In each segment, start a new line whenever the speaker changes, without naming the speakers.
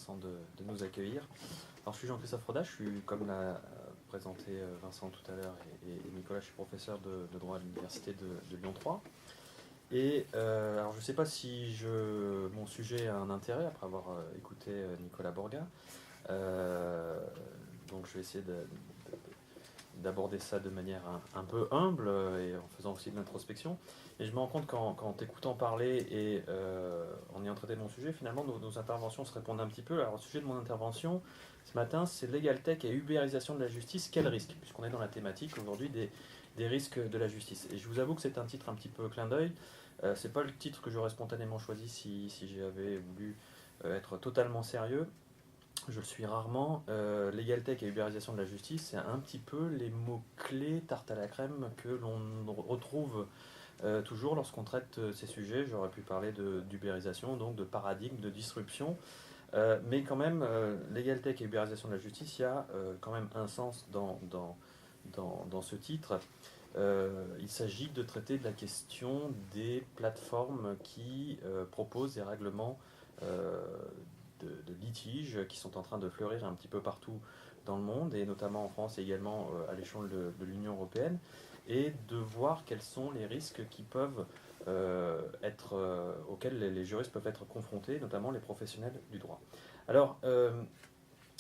Vincent de nous accueillir. Alors je suis Jean-Christophe Roda, je suis, comme l'a présenté Vincent tout à l'heure et Nicolas, je suis professeur de droit à l'université de Lyon 3. Et alors je ne sais pas si mon sujet a un intérêt après avoir écouté Nicolas Borga. Donc je vais essayer d'aborder ça de manière un peu humble et en faisant aussi de l'introspection. Et je me rends compte qu'en t'écoutant parler et en ayant traité mon sujet, finalement nos interventions se répondent un petit peu. Alors le sujet de mon intervention ce matin, c'est Legal Tech et ubérisation de la justice. Quel risque? Puisqu'on est dans la thématique aujourd'hui des risques de la justice. Et je vous avoue que c'est un titre un petit peu clin d'œil. C'est pas le titre que j'aurais spontanément choisi si j'avais voulu être totalement sérieux. Je le suis rarement. Legal Tech et ubérisation de la justice, c'est un petit peu les mots-clés tarte à la crème que l'on retrouve toujours lorsqu'on traite ces sujets. J'aurais pu parler d'ubérisation, donc de paradigme, de disruption. Mais quand même, Legal Tech et ubérisation de la justice, il y a quand même un sens dans ce titre. Il s'agit de traiter de la question des plateformes qui proposent des règlements de litiges qui sont en train de fleurir un petit peu partout dans le monde, et notamment en France et également à l'échelon de l'Union européenne, et de voir quels sont les risques qui peuvent auxquels les juristes peuvent être confrontés, notamment les professionnels du droit. Alors,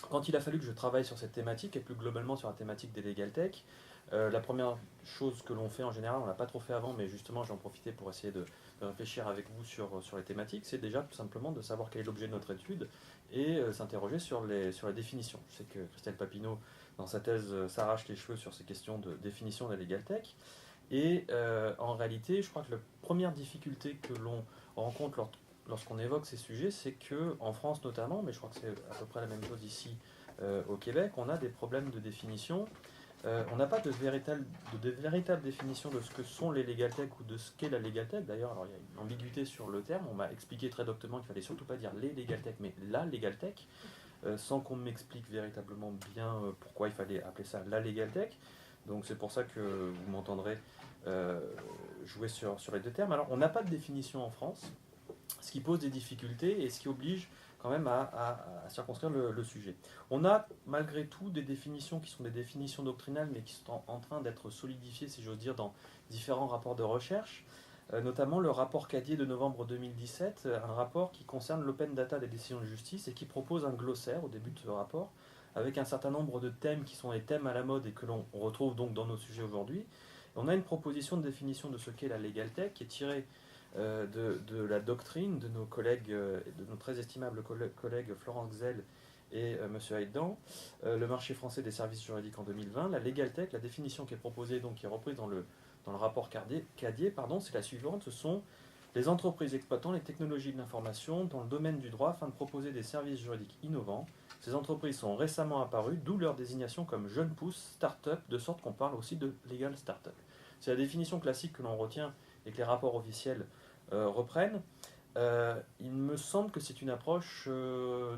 quand il a fallu que je travaille sur cette thématique, et plus globalement sur la thématique des legal tech, la première chose que l'on fait en général, on ne l'a pas trop fait avant, mais justement j'en profitais pour essayer de réfléchir avec vous sur les thématiques, c'est déjà tout simplement de savoir quel est l'objet de notre étude et s'interroger sur la définition. Je sais que Christelle Papineau, dans sa thèse, s'arrache les cheveux sur ces questions de définition de la legal tech. Et en réalité, je crois que la première difficulté que l'on rencontre lorsqu'on évoque ces sujets, c'est qu'en France notamment, mais je crois que c'est à peu près la même chose ici au Québec, on a des problèmes de définition. On n'a pas de véritable définition de ce que sont les legal tech ou de ce qu'est la legal tech. D'ailleurs, alors il y a une ambiguïté sur le terme. On m'a expliqué très doctement qu'il fallait surtout pas dire les legal tech, mais la legal tech, sans qu'on m'explique véritablement bien pourquoi il fallait appeler ça la legal tech. Donc c'est pour ça que vous m'entendrez jouer sur les deux termes. Alors on n'a pas de définition en France, ce qui pose des difficultés et ce qui oblige quand même à circonscrire le sujet. On a malgré tout des définitions qui sont des définitions doctrinales, mais qui sont en train d'être solidifiées, si j'ose dire, dans différents rapports de recherche, notamment le rapport Cadier de novembre 2017, un rapport qui concerne l'open data des décisions de justice et qui propose un glossaire au début de ce rapport, avec un certain nombre de thèmes qui sont les thèmes à la mode et que l'on retrouve donc dans nos sujets aujourd'hui. On a une proposition de définition de ce qu'est la legal tech qui est tirée de la doctrine de nos collègues, de nos très estimables collègues Florence Xel et M. Haïdan, le marché français des services juridiques en 2020, la legal tech, la définition qui est proposée, donc qui est reprise dans le rapport Cadier, c'est la suivante: ce sont les entreprises exploitant les technologies de l'information dans le domaine du droit afin de proposer des services juridiques innovants. Ces entreprises sont récemment apparues, d'où leur désignation comme jeunes pousses, start-up, de sorte qu'on parle aussi de legal start-up. C'est la définition classique que l'on retient et que les rapports officiels reprennent. Il me semble que c'est une approche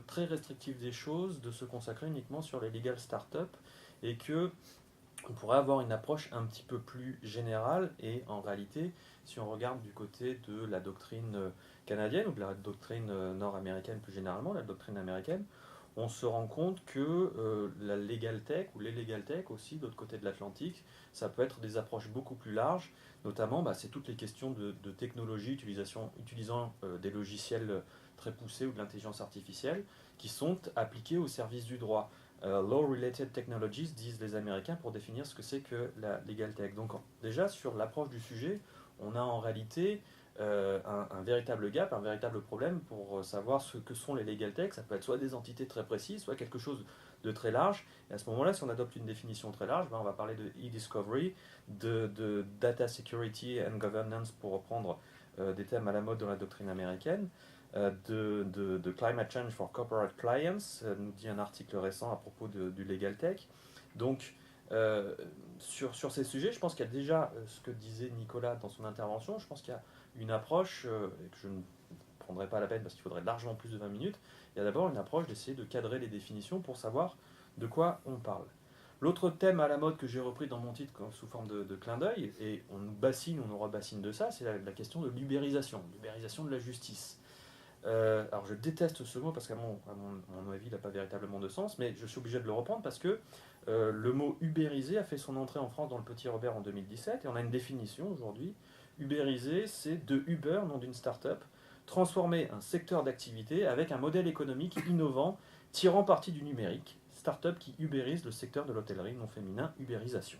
très restrictive des choses de se consacrer uniquement sur les legal start-up et que on pourrait avoir une approche un petit peu plus générale. Et en réalité, si on regarde du côté de la doctrine canadienne ou de la doctrine nord-américaine plus généralement, la doctrine américaine, on se rend compte que la legal tech ou les legal tech aussi, de l'autre côté de l'Atlantique, ça peut être des approches beaucoup plus larges. Notamment, c'est toutes les questions de technologie utilisant des logiciels très poussés ou de l'intelligence artificielle qui sont appliqués au service du droit. Law-related technologies, disent les Américains, pour définir ce que c'est que la legal tech. Donc déjà, sur l'approche du sujet, on a en réalité un véritable gap, un véritable problème pour savoir ce que sont les legal tech. Ça peut être soit des entités très précises, soit quelque chose de très large. Et à ce moment-là, si on adopte une définition très large, on va parler de e-discovery, de data security and governance, pour reprendre des thèmes à la mode dans la doctrine américaine, de climate change for corporate clients, nous dit un article récent à propos du legal tech. Donc, sur ces sujets, je pense qu'il y a déjà ce que disait Nicolas dans son intervention. Je pense qu'il y a une approche, que je ne prendrai pas la peine parce qu'il faudrait largement plus de 20 minutes. Il y a d'abord une approche d'essayer de cadrer les définitions pour savoir de quoi on parle. L'autre thème à la mode que j'ai repris dans mon titre sous forme de clin d'œil, et on nous rebassine de ça, c'est la question de l'ubérisation de la justice. Alors je déteste ce mot parce qu'à mon avis, il n'a pas véritablement de sens, mais je suis obligé de le reprendre parce que le mot ubérisé a fait son entrée en France dans le Petit Robert en 2017 et on a une définition aujourd'hui. Ubérisé, c'est de Uber, nom d'une start-up, transformer un secteur d'activité avec un modèle économique innovant tirant parti du numérique. Start-up qui ubérise le secteur de l'hôtellerie non féminin, ubérisation.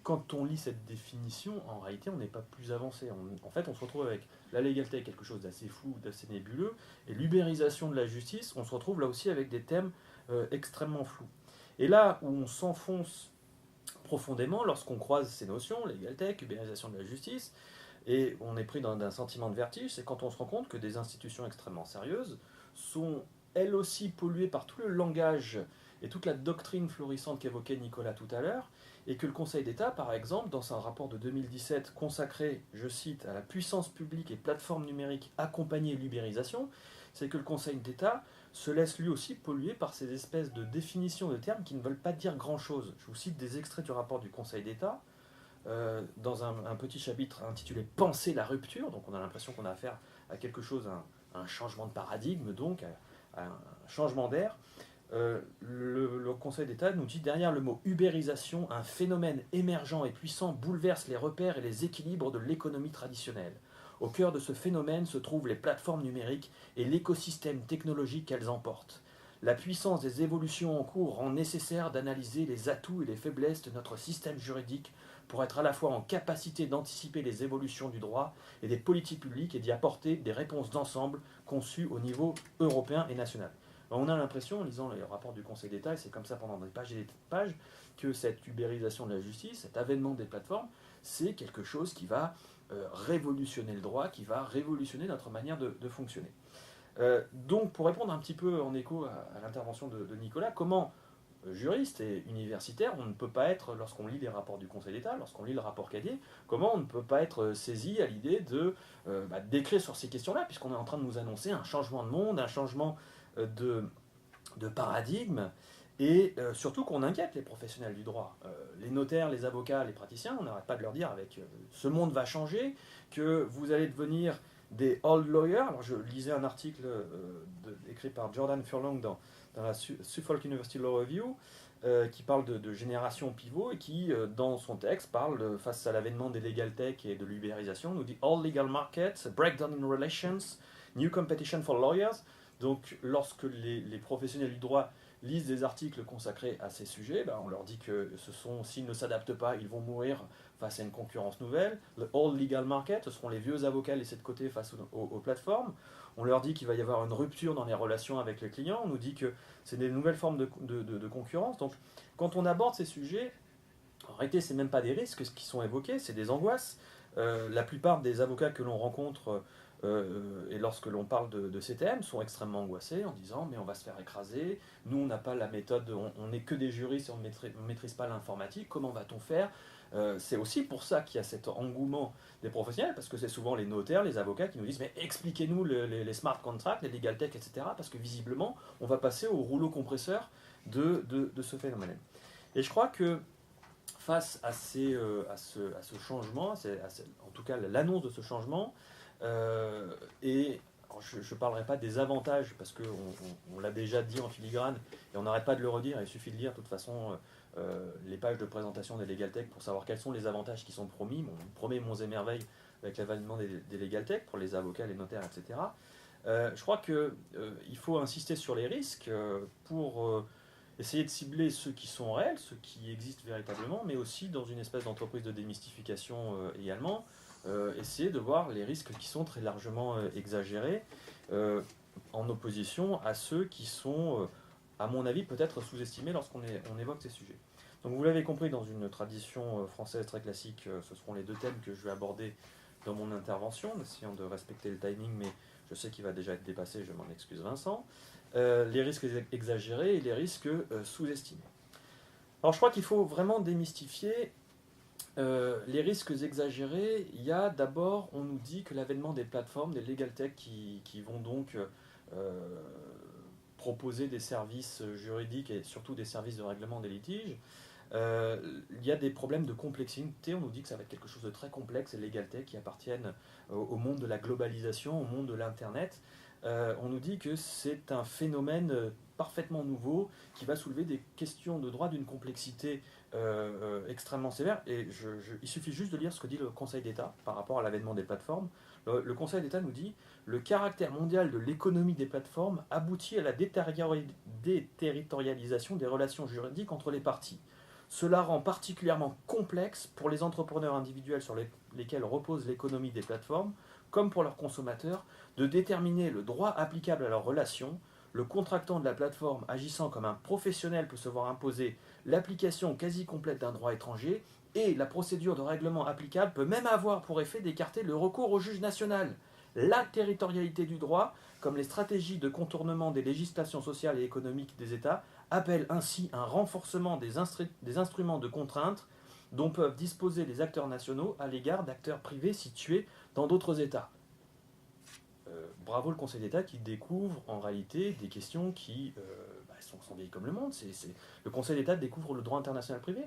Quand on lit cette définition, en réalité, on n'est pas plus avancé. En fait, on se retrouve avec la légalité, quelque chose d'assez flou, d'assez nébuleux, et l'ubérisation de la justice, on se retrouve là aussi avec des thèmes extrêmement flous. Et là où on s'enfonce profondément lorsqu'on croise ces notions, légalité, ubérisation de la justice, et on est pris d'un sentiment de vertige, c'est quand on se rend compte que des institutions extrêmement sérieuses sont elles aussi polluées par tout le langage et toute la doctrine florissante qu'évoquait Nicolas tout à l'heure, et que le Conseil d'État, par exemple, dans un rapport de 2017 consacré, je cite, à la puissance publique et plateformes numériques accompagnées l'ubérisation, c'est que le Conseil d'État se laisse lui aussi polluer par ces espèces de définitions de termes qui ne veulent pas dire grand-chose. Je vous cite des extraits du rapport du Conseil d'État, dans un petit chapitre intitulé Penser la rupture, donc on a l'impression qu'on a affaire à quelque chose, à un changement de paradigme, donc à un changement d'air. Le Conseil d'État nous dit derrière le mot ubérisation, un phénomène émergent et puissant bouleverse les repères et les équilibres de l'économie traditionnelle. Au cœur de ce phénomène se trouvent les plateformes numériques et l'écosystème technologique qu'elles emportent. La puissance des évolutions en cours rend nécessaire d'analyser les atouts et les faiblesses de notre système juridique pour être à la fois en capacité d'anticiper les évolutions du droit et des politiques publiques et d'y apporter des réponses d'ensemble conçues au niveau européen et national. On a l'impression, en lisant les rapports du Conseil d'État, et c'est comme ça pendant des pages et des pages, que cette ubérisation de la justice, cet avènement des plateformes, c'est quelque chose qui va révolutionner le droit, qui va révolutionner notre manière de fonctionner. Donc, pour répondre un petit peu en écho à l'intervention de Nicolas, comment, juriste et universitaire, on ne peut pas être, lorsqu'on lit les rapports du Conseil d'État, lorsqu'on lit le rapport Cadier, comment on ne peut pas être saisi à l'idée d'écrire sur ces questions-là, puisqu'on est en train de nous annoncer un changement de monde, un changement de paradigme, et surtout qu'on inquiète les professionnels du droit. Les notaires, les avocats, les praticiens, on n'arrête pas de leur dire avec ce monde va changer, que vous allez devenir des old lawyers. Alors je lisais un article écrit par Jordan Furlong dans la Suffolk University Law Review, qui parle de génération pivot et qui, dans son texte, parle, face à l'avènement des legal tech et de l'ubérisation, nous dit All legal markets, breakdown in relations, new competition for lawyers. Donc, lorsque les professionnels du droit lisent des articles consacrés à ces sujets, ben, on leur dit que s'ils ne s'adaptent pas, ils vont mourir face à une concurrence nouvelle. Le All Legal Market, ce seront les vieux avocats laissés de côté face aux plateformes. On leur dit qu'il va y avoir une rupture dans les relations avec les clients. On nous dit que c'est des nouvelles formes de concurrence. Donc, quand on aborde ces sujets, en réalité, ce n'est même pas des risques qui sont évoqués, c'est des angoisses. La plupart des avocats que l'on rencontre et lorsque l'on parle de ces thèmes, sont extrêmement angoissés en disant mais on va se faire écraser, nous on n'a pas la méthode, on n'est que des juristes et on ne maîtrise pas l'informatique, comment va-t-on faire? C'est aussi pour ça qu'il y a cet engouement des professionnels, parce que c'est souvent les notaires, les avocats qui nous disent mais expliquez-nous les smart contracts, les legal tech, etc. Parce que visiblement on va passer au rouleau compresseur de ce phénomène. Et je crois que face à ce changement, en tout cas l'annonce de ce changement, et je ne parlerai pas des avantages, parce qu'on l'a déjà dit en filigrane, et on n'arrête pas de le redire, il suffit de lire de toute façon les pages de présentation des Legal Tech pour savoir quels sont les avantages qui sont promis. Bon, on promet monts et merveilles avec l'avènement des Legal Tech pour les avocats, les notaires, etc. Je crois qu'il faut insister sur les risques pour essayer de cibler ceux qui sont réels, ceux qui existent véritablement, mais aussi dans une espèce d'entreprise de démystification également, essayer de voir les risques qui sont très largement exagérés, en opposition à ceux qui sont, à mon avis, peut-être sous-estimés lorsqu'on évoque ces sujets. Donc vous l'avez compris, dans une tradition française très classique, ce seront les deux thèmes que je vais aborder dans mon intervention, en essayant de respecter le timing, mais je sais qu'il va déjà être dépassé, je m'en excuse Vincent. Les risques exagérés et les risques sous-estimés. Alors je crois qu'il faut vraiment démystifier les risques exagérés. Il y a d'abord, on nous dit que l'avènement des plateformes, des legal tech qui vont donc proposer des services juridiques et surtout des services de règlement des litiges, Il y a des problèmes de complexité, on nous dit que ça va être quelque chose de très complexe, et Legal Tech qui appartiennent au monde de la globalisation, au monde de l'Internet. On nous dit que c'est un phénomène parfaitement nouveau qui va soulever des questions de droit d'une complexité extrêmement sévère. Et il suffit juste de lire ce que dit le Conseil d'État par rapport à l'avènement des plateformes. Le Conseil d'État nous dit: le caractère mondial de l'économie des plateformes aboutit à la déterritorialisation des relations juridiques entre les parties. Cela rend particulièrement complexe pour les entrepreneurs individuels sur lesquels repose l'économie des plateformes, comme pour leurs consommateurs, de déterminer le droit applicable à leurs relations. Le contractant de la plateforme agissant comme un professionnel peut se voir imposer l'application quasi complète d'un droit étranger, et la procédure de règlement applicable peut même avoir pour effet d'écarter le recours au juge national. La territorialité du droit, comme les stratégies de contournement des législations sociales et économiques des États, appellent ainsi un renforcement des instruments de contrainte dont peuvent disposer les acteurs nationaux à l'égard d'acteurs privés situés dans d'autres États. Bravo le Conseil d'État qui découvre en réalité des questions qui sont vieilles comme le monde. Le Conseil d'État découvre le droit international privé.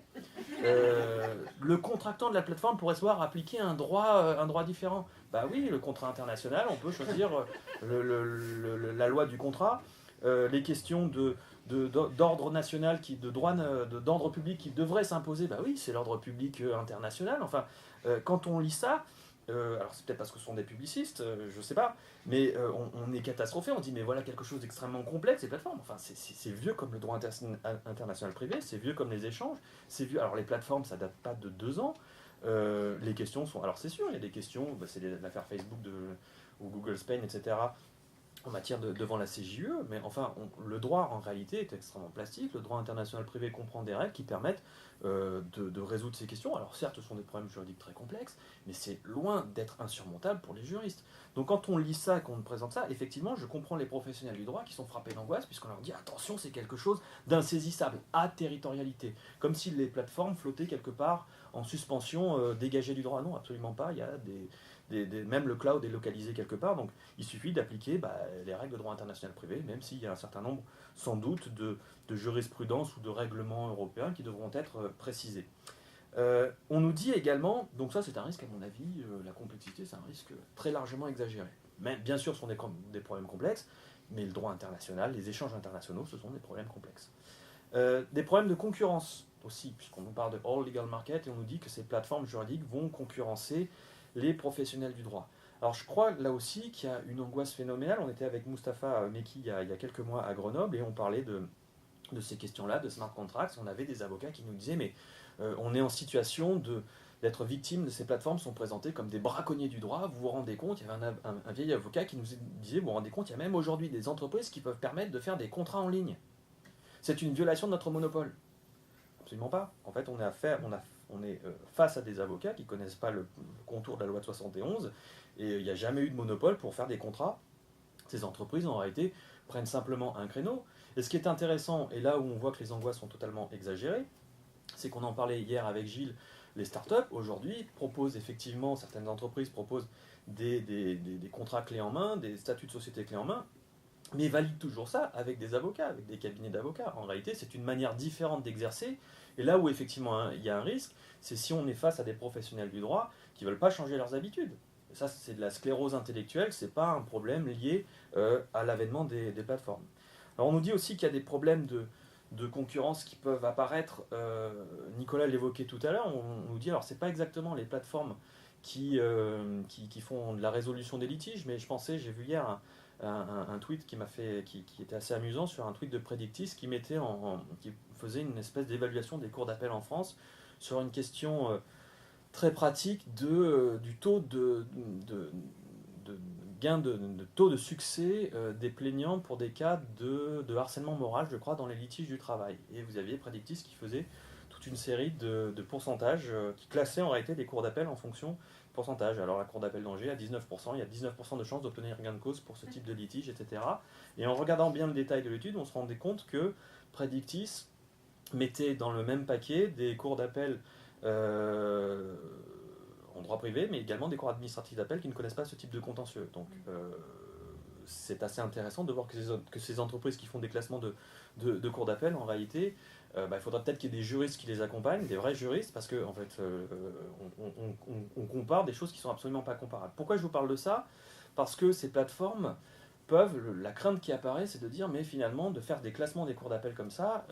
Le contractant de la plateforme pourrait se voir appliquer un droit différent. Bah oui, le contrat international, on peut choisir la loi du contrat, les questions d'ordre national, d'ordre public qui devrait s'imposer. Bah oui, c'est l'ordre public international. Enfin, quand on lit ça, alors c'est peut-être parce que ce sont des publicistes, je sais pas, mais on est catastrophé, on dit mais voilà quelque chose d'extrêmement complexe, ces plateformes. Enfin, c'est vieux comme le droit international privé, c'est vieux comme les échanges, c'est vieux. Alors les plateformes, ça date pas de 2 ans. Les questions sont, alors c'est sûr, il y a des questions, c'est l'affaire Facebook ou Google Spain, etc. en matière devant la CJUE, mais enfin, le droit en réalité est extrêmement plastique. Le droit international privé comprend des règles qui permettent de résoudre ces questions. Alors certes, ce sont des problèmes juridiques très complexes, mais c'est loin d'être insurmontable pour les juristes. Donc quand on lit ça, qu'on présente ça, effectivement, je comprends les professionnels du droit qui sont frappés d'angoisse, puisqu'on leur dit attention, c'est quelque chose d'insaisissable, à territorialité, comme si les plateformes flottaient quelque part en suspension dégagée du droit. Non, absolument pas. Il y a même le cloud est localisé quelque part, donc il suffit d'appliquer les règles de droit international privé, même s'il y a un certain nombre, sans doute, de jurisprudence ou de règlements européens qui devront être précisés. On nous dit également, donc ça c'est un risque à mon avis, la complexité c'est un risque très largement exagéré. Mais bien sûr ce sont des problèmes complexes, mais le droit international, les échanges internationaux, ce sont des problèmes complexes. Des problèmes de concurrence aussi, puisqu'on nous parle de all legal market et on nous dit que ces plateformes juridiques vont concurrencer les professionnels du droit. Alors je crois là aussi qu'il y a une angoisse phénoménale. On était avec Mustapha Meki il y a quelques mois à Grenoble et on parlait de ces questions-là, de smart contracts. On avait des avocats qui nous disaient mais on est en situation d'être victime de ces plateformes, sont présentées comme des braconniers du droit. Vous vous rendez compte, il y avait un vieil avocat qui nous disait, vous vous rendez compte, il y a même aujourd'hui des entreprises qui peuvent permettre de faire des contrats en ligne. C'est une violation de notre monopole. Absolument pas. En fait, on est face à des avocats qui ne connaissent pas le contour de la loi de 71 et il n'y a jamais eu de monopole pour faire des contrats. Ces entreprises, en réalité, prennent simplement un créneau. Et ce qui est intéressant, et là où on voit que les angoisses sont totalement exagérées, c'est qu'on en parlait hier avec Gilles, les startups, aujourd'hui, proposent effectivement, certaines entreprises proposent des contrats clés en main, des statuts de société clés en main, mais valident toujours ça avec des avocats, avec des cabinets d'avocats. En réalité, c'est une manière différente d'exercer. Et là où effectivement il y a un risque, c'est si on est face à des professionnels du droit qui ne veulent pas changer leurs habitudes. Et ça, c'est de la sclérose intellectuelle, ce n'est pas un problème lié à l'avènement des plateformes. Alors on nous dit aussi qu'il y a des problèmes de concurrence qui peuvent apparaître. Nicolas l'évoquait tout à l'heure. On nous dit, alors c'est pas exactement les plateformes qui font de la résolution des litiges, mais j'ai vu hier un tweet qui était assez amusant sur un tweet de Predictis qui qui faisait une espèce d'évaluation des cours d'appel en France sur une question très pratique du taux de gain de taux de succès des plaignants pour des cas de harcèlement moral, je crois, dans les litiges du travail. Et vous aviez Predictis qui faisait toute une série de pourcentages qui classaient en réalité les cours d'appel en fonction pourcentage. Alors la cour d'appel d'Angers à 19%, il y a 19% de chances d'obtenir gain de cause pour ce type de litige, etc. Et en regardant bien le détail de l'étude, on se rendait compte que Predictis mettait dans le même paquet des cours d'appel en droit privé, mais également des cours administratifs d'appel qui ne connaissent pas ce type de contentieux. Donc c'est assez intéressant de voir que ces entreprises qui font des classements de cours d'appel, en réalité, il faudra peut-être qu'il y ait des juristes qui les accompagnent, des vrais juristes, parce que en fait, on compare des choses qui sont absolument pas comparables. Pourquoi je vous parle de ça? Parce que ces plateformes la crainte qui apparaît, c'est de dire, mais finalement, de faire des classements des cours d'appel comme ça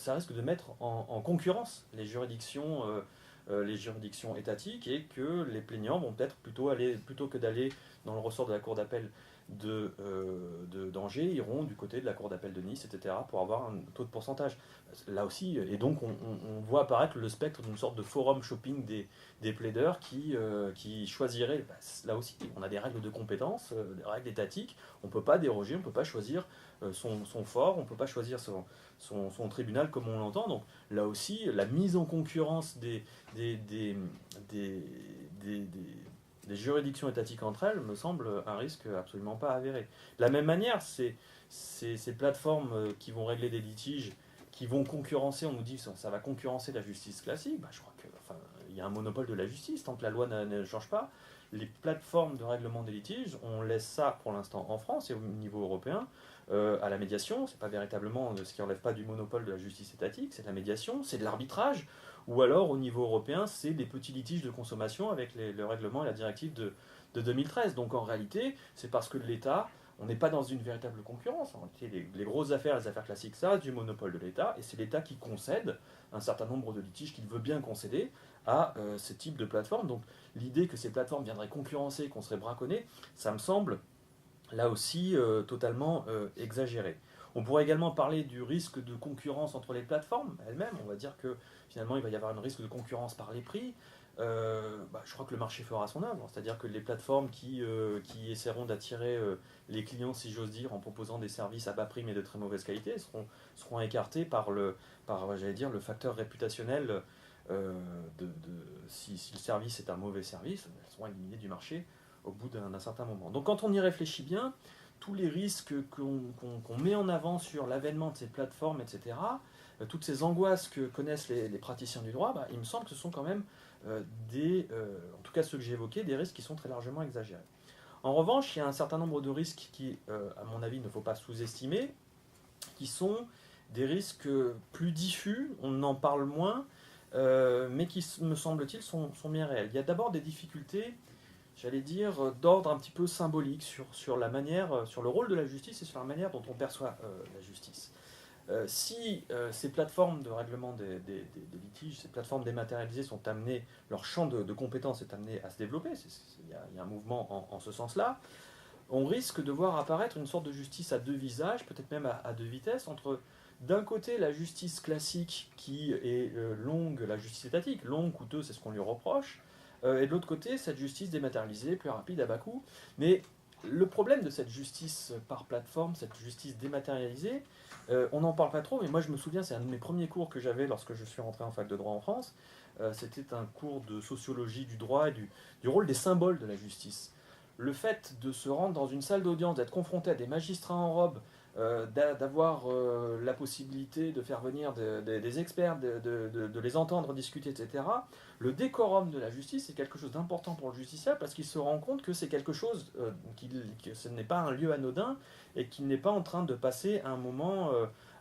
risque de mettre en concurrence les juridictions étatiques, et que les plaignants vont peut-être plutôt que d'aller dans le ressort de la cour d'appel d'Angers, iront du côté de la cour d'appel de Nice, etc., pour avoir un taux de pourcentage. Là aussi, et donc on voit apparaître le spectre d'une sorte de forum shopping des plaideurs qui choisiraient, là aussi, on a des règles de compétence, des règles étatiques, on ne peut pas déroger, on ne peut pas choisir son fort, on ne peut pas choisir son tribunal comme on l'entend. Donc là aussi, la mise en concurrence des, des, des, des, des juridictions étatiques entre elles me semble un risque absolument pas avéré. De la même manière, ces plateformes qui vont régler des litiges, qui vont concurrencer, on nous dit que ça va concurrencer la justice classique, je crois qu'il y a un monopole de la justice tant que la loi ne change pas. Les plateformes de règlement des litiges, on laisse ça pour l'instant en France et au niveau européen à la médiation. C'est pas véritablement ce qui relève pas du monopole de la justice étatique, c'est de la médiation, c'est de l'arbitrage, ou alors au niveau européen, c'est des petits litiges de consommation avec le règlement et la directive de 2013. Donc en réalité, c'est parce que l'État, on n'est pas dans une véritable concurrence. En réalité, les grosses affaires, les affaires classiques, ça reste du monopole de l'État, et c'est l'État qui concède un certain nombre de litiges qu'il veut bien concéder à ce type de plateforme. Donc l'idée que ces plateformes viendraient concurrencer, qu'on serait braconné, ça me semble là aussi totalement exagéré. On pourrait également parler du risque de concurrence entre les plateformes elles-mêmes. On va dire que finalement il va y avoir un risque de concurrence par les prix. Je crois que le marché fera son œuvre, c'est-à-dire que les plateformes qui essaieront d'attirer les clients, si j'ose dire, en proposant des services à bas prix mais de très mauvaise qualité, seront écartées j'allais dire, le facteur réputationnel. Si le service est un mauvais service, elles seront éliminées du marché au bout d'un certain moment. Donc quand on y réfléchit bien, tous les risques qu'on met en avant sur l'avènement de ces plateformes, etc., toutes ces angoisses que connaissent les praticiens du droit, il me semble que ce sont quand même en tout cas ceux que j'ai évoqués, des risques qui sont très largement exagérés. En revanche, il y a un certain nombre de risques qui, à mon avis, il ne faut pas sous-estimer, qui sont des risques plus diffus, on en parle moins, mais qui, me semble-t-il, sont bien réels. Il y a d'abord des difficultés, j'allais dire, d'ordre un petit peu symbolique sur la manière, sur le rôle de la justice et sur la manière dont on perçoit la justice. Si ces plateformes de règlement des litiges, ces plateformes dématérialisées sont amenées, leur champ de compétences est amené à se développer, il y a un mouvement en ce sens-là, on risque de voir apparaître une sorte de justice à deux visages, peut-être même à deux vitesses, entre d'un côté la justice classique qui est longue, la justice étatique, longue, coûteuse, c'est ce qu'on lui reproche, et de l'autre côté cette justice dématérialisée, plus rapide, à bas coût. Mais le problème de cette justice par plateforme, cette justice dématérialisée, on n'en parle pas trop, mais moi je me souviens, c'est un de mes premiers cours que j'avais lorsque je suis rentré en fac de droit en France, c'était un cours de sociologie du droit et du rôle des symboles de la justice. Le fait de se rendre dans une salle d'audience, d'être confronté à des magistrats en robe, d'avoir la possibilité de faire venir des experts, de les entendre discuter, etc. Le décorum de la justice est quelque chose d'important pour le justiciable parce qu'il se rend compte que c'est quelque chose, que ce n'est pas un lieu anodin et qu'il n'est pas en train de passer un moment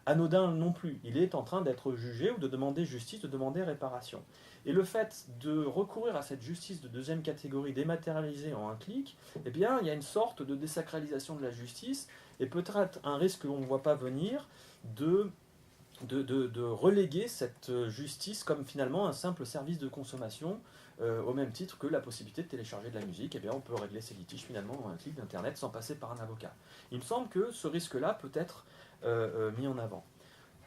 anodin non plus. Il est en train d'être jugé ou de demander justice, de demander réparation. Et le fait de recourir à cette justice de deuxième catégorie dématérialisée en un clic, eh bien, il y a une sorte de désacralisation de la justice et peut-être un risque que l'on ne voit pas venir de reléguer cette justice comme finalement un simple service de consommation au même titre que la possibilité de télécharger de la musique. Eh bien, on peut régler ses litiges finalement en un clic d'internet sans passer par un avocat. Il me semble que ce risque-là peut être mis en avant.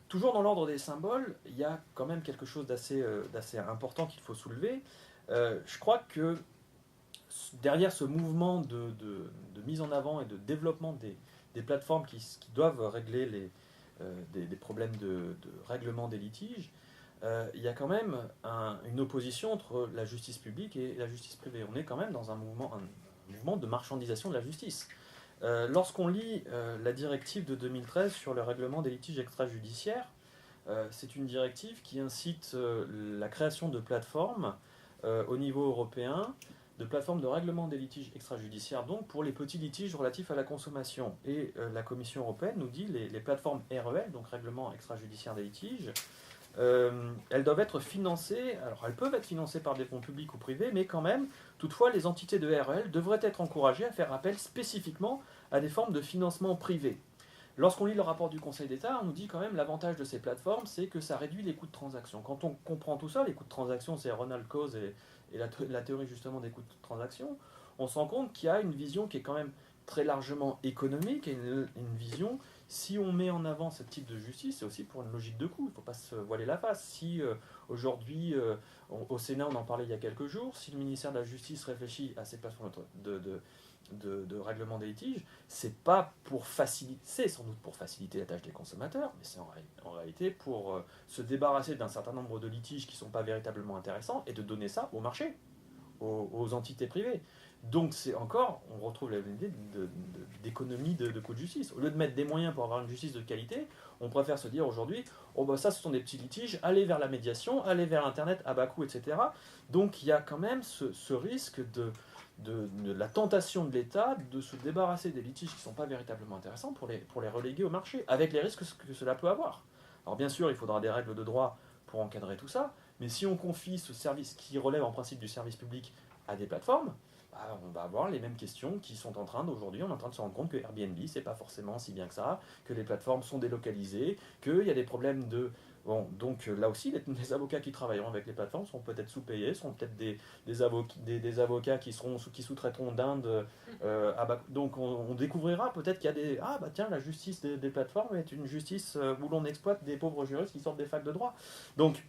Toujours dans l'ordre des symboles, il y a quand même quelque chose d'assez important qu'il faut soulever. Je crois que derrière ce mouvement de mise en avant et de développement des plateformes qui doivent régler des problèmes de règlement des litiges, il y a quand même une opposition entre la justice publique et la justice privée. On est quand même dans un mouvement de marchandisation de la justice. Lorsqu'on lit la directive de 2013 sur le règlement des litiges extrajudiciaires, c'est une directive qui incite la création de plateformes au niveau européen de plateformes de règlement des litiges extrajudiciaires, donc pour les petits litiges relatifs à la consommation. Et la Commission européenne nous dit les plateformes REL, donc règlement extrajudiciaire des litiges, elles doivent être financées, alors elles peuvent être financées par des fonds publics ou privés, mais quand même, toutefois, les entités de REL devraient être encouragées à faire appel spécifiquement à des formes de financement privé. Lorsqu'on lit le rapport du Conseil d'État, on nous dit quand même l'avantage de ces plateformes, c'est que ça réduit les coûts de transaction. Quand on comprend tout ça, les coûts de transaction, c'est Ronald Coase et la théorie justement des coûts de transaction, on se rend compte qu'il y a une vision qui est quand même très largement économique et une vision, si on met en avant ce type de justice, c'est aussi pour une logique de coût, il ne faut pas se voiler la face. Si aujourd'hui, au Sénat, on en parlait il y a quelques jours, si le ministère de la Justice réfléchit à ces plateformes de règlement des litiges, c'est pas pour faciliter, c'est sans doute pour faciliter la tâche des consommateurs, mais c'est en réalité pour se débarrasser d'un certain nombre de litiges qui ne sont pas véritablement intéressants et de donner ça au marché, aux entités privées. Donc c'est encore, on retrouve l'idée d'économie de coûts de justice. Au lieu de mettre des moyens pour avoir une justice de qualité, on préfère se dire aujourd'hui, oh bah ça ce sont des petits litiges, allez vers la médiation, allez vers Internet à bas coût, etc. Donc il y a quand même ce risque de la tentation de l'État de se débarrasser des litiges qui ne sont pas véritablement intéressants pour les reléguer au marché, avec les risques que cela peut avoir. Alors bien sûr, il faudra des règles de droit pour encadrer tout ça, mais si on confie ce service qui relève en principe du service public à des plateformes, bah, on va avoir les mêmes questions qui sont en train d'aujourd'hui, on est en train de se rendre compte que Airbnb, c'est pas forcément si bien que ça, que les plateformes sont délocalisées, qu'il y a des problèmes de... Bon, donc là aussi, les avocats qui travailleront avec les plateformes sont peut-être sous-payés, sont peut-être des avocats qui sous-traiteront d'Inde. Donc on découvrira peut-être qu'il y a des... Ah bah tiens, la justice des plateformes est une justice où l'on exploite des pauvres juristes qui sortent des facs de droit. Donc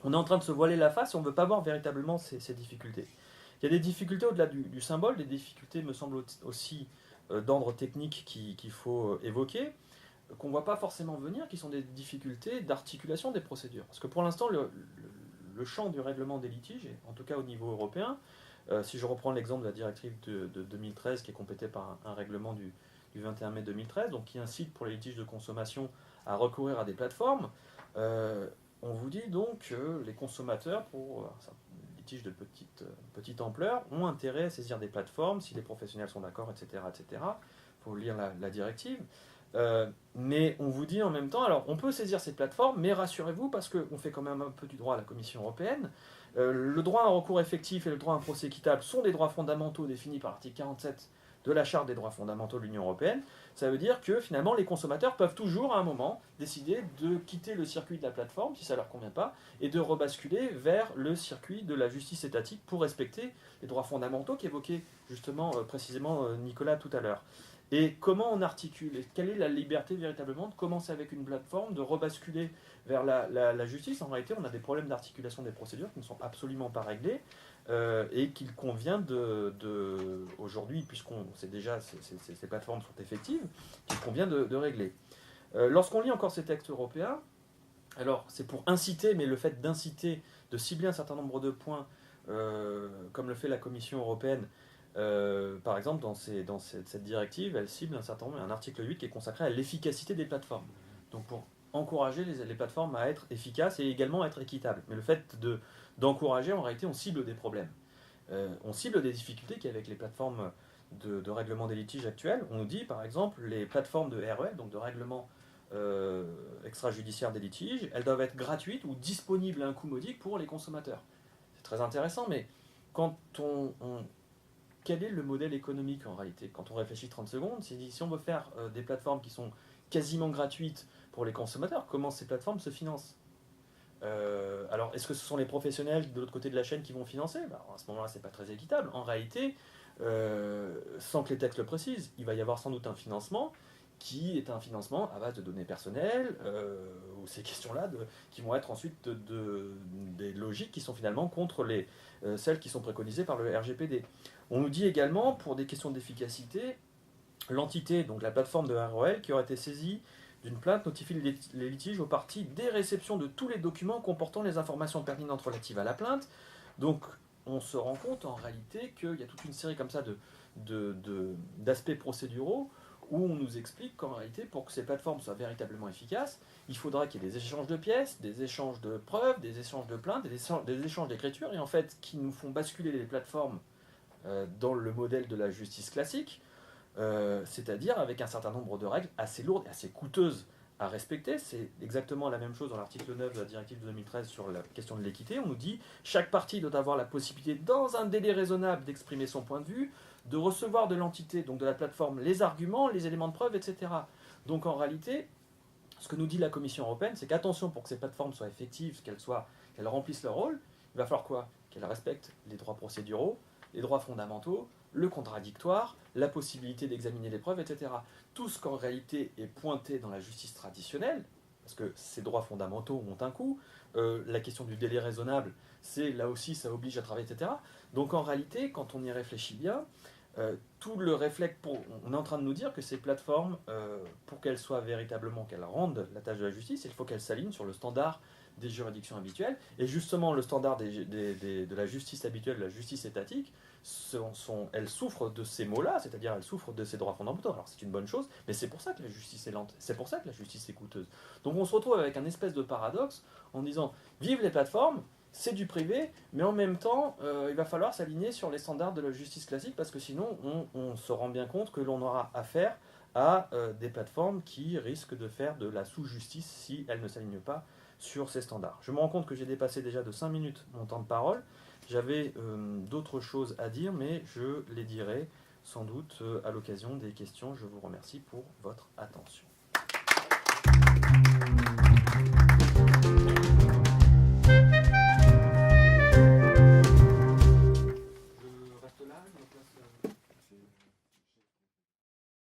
on est en train de se voiler la face et on ne veut pas voir véritablement ces difficultés. Il y a des difficultés au-delà du symbole, des difficultés me semble aussi d'ordre technique qu'il faut évoquer, qu'on ne voit pas forcément venir, qui sont des difficultés d'articulation des procédures. Parce que pour l'instant, le champ du règlement des litiges, en tout cas au niveau européen, si je reprends l'exemple de la directive de 2013 qui est complétée par un règlement du 21 mai 2013, donc qui incite pour les litiges de consommation à recourir à des plateformes, on vous dit donc que les consommateurs, pour litiges de petite ampleur, ont intérêt à saisir des plateformes si les professionnels sont d'accord, etc. etc. Il faut lire la directive. Mais on vous dit en même temps, alors on peut saisir ces plateformes, mais rassurez-vous, parce qu'on fait quand même un peu du droit à la Commission européenne, le droit à un recours effectif et le droit à un procès équitable sont des droits fondamentaux définis par l'article 47 de la Charte des droits fondamentaux de l'Union européenne. Ça veut dire que finalement les consommateurs peuvent toujours à un moment décider de quitter le circuit de la plateforme si ça ne leur convient pas et de rebasculer vers le circuit de la justice étatique pour respecter les droits fondamentaux qu'évoquait justement précisément Nicolas tout à l'heure. Et comment on articule et quelle est la liberté véritablement de commencer avec une plateforme, de rebasculer vers la justice. En réalité, on a des problèmes d'articulation des procédures qui ne sont absolument pas réglés et qu'il convient aujourd'hui, puisqu'on sait déjà ces plateformes sont effectives, qu'il convient de régler. Lorsqu'on lit encore ces textes européens, alors c'est pour inciter, mais le fait d'inciter, de cibler un certain nombre de points, comme le fait la Commission européenne, par exemple, dans cette directive, elle cible un article 8 qui est consacré à l'efficacité des plateformes. Donc pour encourager les plateformes à être efficaces et également à être équitables. Mais le fait d'encourager, en réalité, on cible des problèmes. On cible des difficultés qu'il y a avec les plateformes de règlement des litiges actuelles. On nous dit, par exemple, les plateformes de REL, donc de règlement extrajudiciaire des litiges, elles doivent être gratuites ou disponibles à un coût modique pour les consommateurs. C'est très intéressant, mais quand quel est le modèle économique en réalité? Quand on réfléchit 30 secondes, si on veut faire des plateformes qui sont quasiment gratuites pour les consommateurs, comment ces plateformes se financent? Alors, est-ce que ce sont les professionnels de l'autre côté de la chaîne qui vont financer? À ce moment-là, c'est pas très équitable. En réalité, sans que les textes le précisent, il va y avoir sans doute un financement qui est un financement à base de données personnelles, ou ces questions-là qui vont être ensuite des logiques qui sont finalement contre celles qui sont préconisées par le RGPD. On nous dit également, pour des questions d'efficacité, l'entité, donc la plateforme de ROL, qui aurait été saisie d'une plainte, notifie les litiges aux parties dès réception de tous les documents comportant les informations pertinentes relatives à la plainte. Donc on se rend compte en réalité qu'il y a toute une série comme ça d'aspects procéduraux où on nous explique qu'en réalité, pour que ces plateformes soient véritablement efficaces, il faudra qu'il y ait des échanges de pièces, des échanges de preuves, des échanges de plaintes, des échanges d'écriture, et en fait, qui nous font basculer les plateformes dans le modèle de la justice classique, c'est-à-dire avec un certain nombre de règles assez lourdes et assez coûteuses à respecter. C'est exactement la même chose dans l'article 9 de la directive de 2013 sur la question de l'équité. On nous dit chaque partie doit avoir la possibilité, dans un délai raisonnable, d'exprimer son point de vue, de recevoir de l'entité, donc de la plateforme, les arguments, les éléments de preuve, etc. Donc en réalité, ce que nous dit la Commission européenne, c'est qu'attention, pour que ces plateformes soient effectives, qu'elles remplissent leur rôle, il va falloir quoi? Qu'elles respectent les droits procéduraux, les droits fondamentaux, le contradictoire, la possibilité d'examiner les preuves, etc. Tout ce qu'en réalité est pointé dans la justice traditionnelle, parce que ces droits fondamentaux ont un coût, la question du délai raisonnable, c'est là aussi, ça oblige à travailler, etc. Donc en réalité, quand on y réfléchit bien, tout le réflexe, on est en train de nous dire que ces plateformes, pour qu'elles soient véritablement, qu'elles rendent la tâche de la justice, il faut qu'elles s'alignent sur le standard des juridictions habituelles. Et justement, le standard de la justice habituelle, de la justice étatique, elles souffrent de ces mots-là, c'est-à-dire elles souffrent de ces droits fondamentaux. Alors c'est une bonne chose, mais c'est pour ça que la justice est lente, c'est pour ça que la justice est coûteuse. Donc on se retrouve avec un espèce de paradoxe en disant, vive les plateformes, c'est du privé, mais en même temps, il va falloir s'aligner sur les standards de la justice classique, parce que sinon, on se rend bien compte que l'on aura affaire à des plateformes qui risquent de faire de la sous-justice si elles ne s'alignent pas sur ces standards. Je me rends compte que j'ai dépassé déjà de 5 minutes mon temps de parole. J'avais d'autres choses à dire, mais je les dirai sans doute à l'occasion des questions. Je vous remercie pour votre attention.